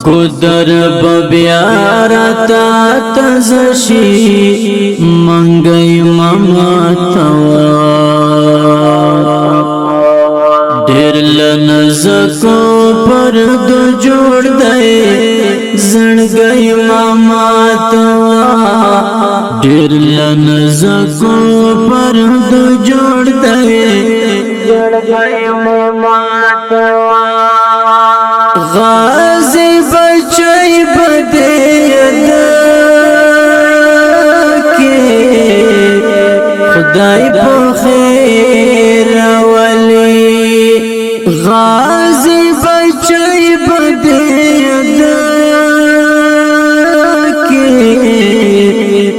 قدر ببیارتا تزشی منگی مماتوا دیر لنزکو پرد جوڑ دے زنگی مماتوا دیر لنزکو پرد جوڑ دے زنگی مماتوا غازی بچائی بدید کے خدای پا خیر ولی غازی بچائی بدید کے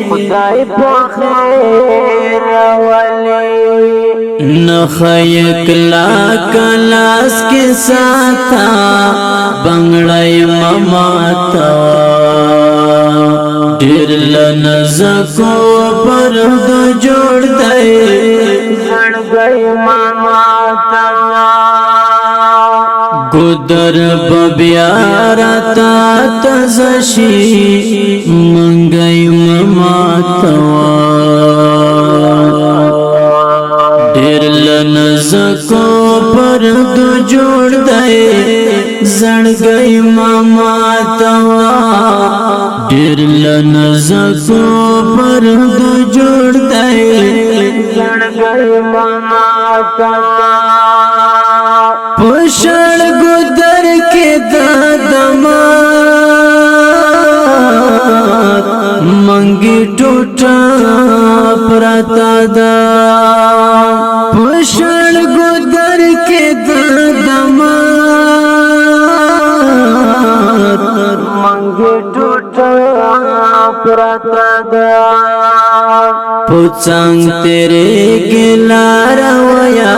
خدای پا خیر ولی نخیق لا کلاس کے ساتھا بنگڑای مماتا دیر لنزکو پرد جوڑ دے زنگی مماتا گدر ببیارتا تزشی منگی مماتا دیر لنزکو پرد جوڑ دے زنگی مماتوا دیر لنزکو پرد جوڑ دے زنگی مماتوا پشڑ گدر کے دادمات منگی ٹوٹا پرتا دا پشڑ گدر کے دادمات منگی ٹوٹا پرتا دا پوچھنگ تیرے گلا رویا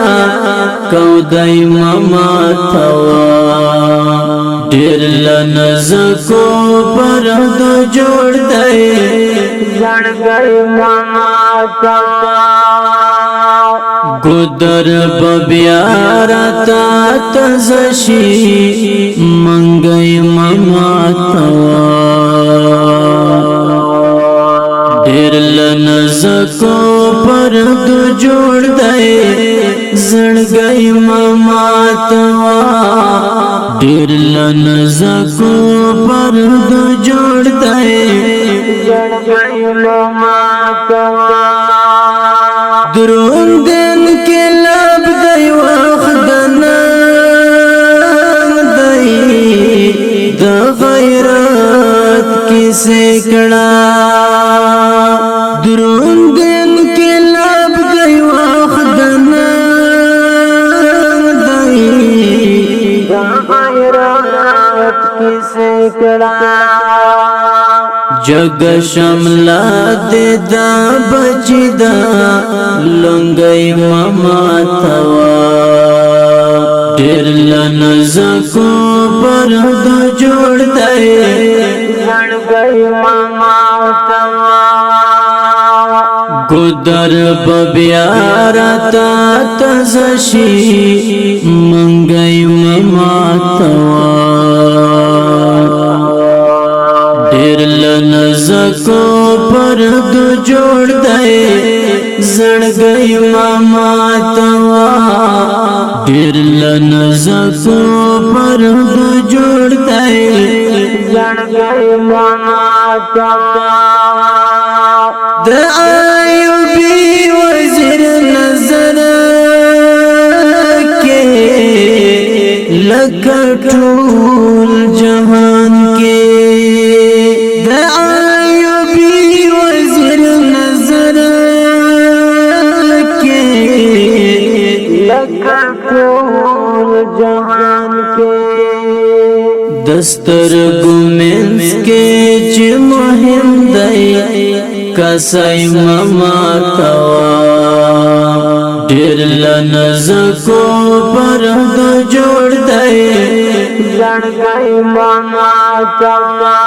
کودائی مماتوا دیر لنزکو پرد جوڑ دے زنگی مماتوا گدر ببیارتا تزشی منگی مماتوا دیر لنزکو پرد جوڑ دے زنگی مماتوا دیر لنزکو پرد جوڑ دے زنگی مماتوا درون دن کے لب دی وخدنا دی دا غیرت کی سکڑا درون دن کے لب دی وخدنا دی دا غیرت کی سکڑا جگ شملا دے دا بچی دا لنگی مماتوا دیر لنزکو پرد جوڑ دے زنگی مماتوا گدر ببیارتا تزشی منگی مماتوا دیر لنزکو پرد جوڑ دے زنگی مماتوا دیر لنزکو پرد جوڑ دے زنگی مماتوا دا ایوبی وزیر نظر کے لکٹول جہان کے جہان کے دستر گمنس کے چی مہم دائی کسائی مماتوا دیر لنزکو پرد جوڑ دے زنگی مماتوا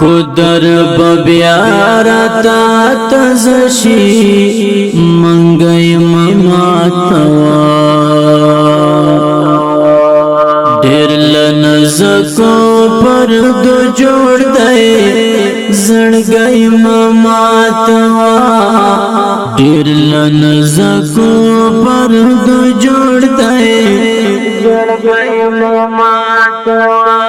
گدر ببیارتا تزشی منگی مماتوا نزکو پر دو جوړ دی زړګي ماتوا ډیر نزکو پر دو جوړ دی زړګي ماتوا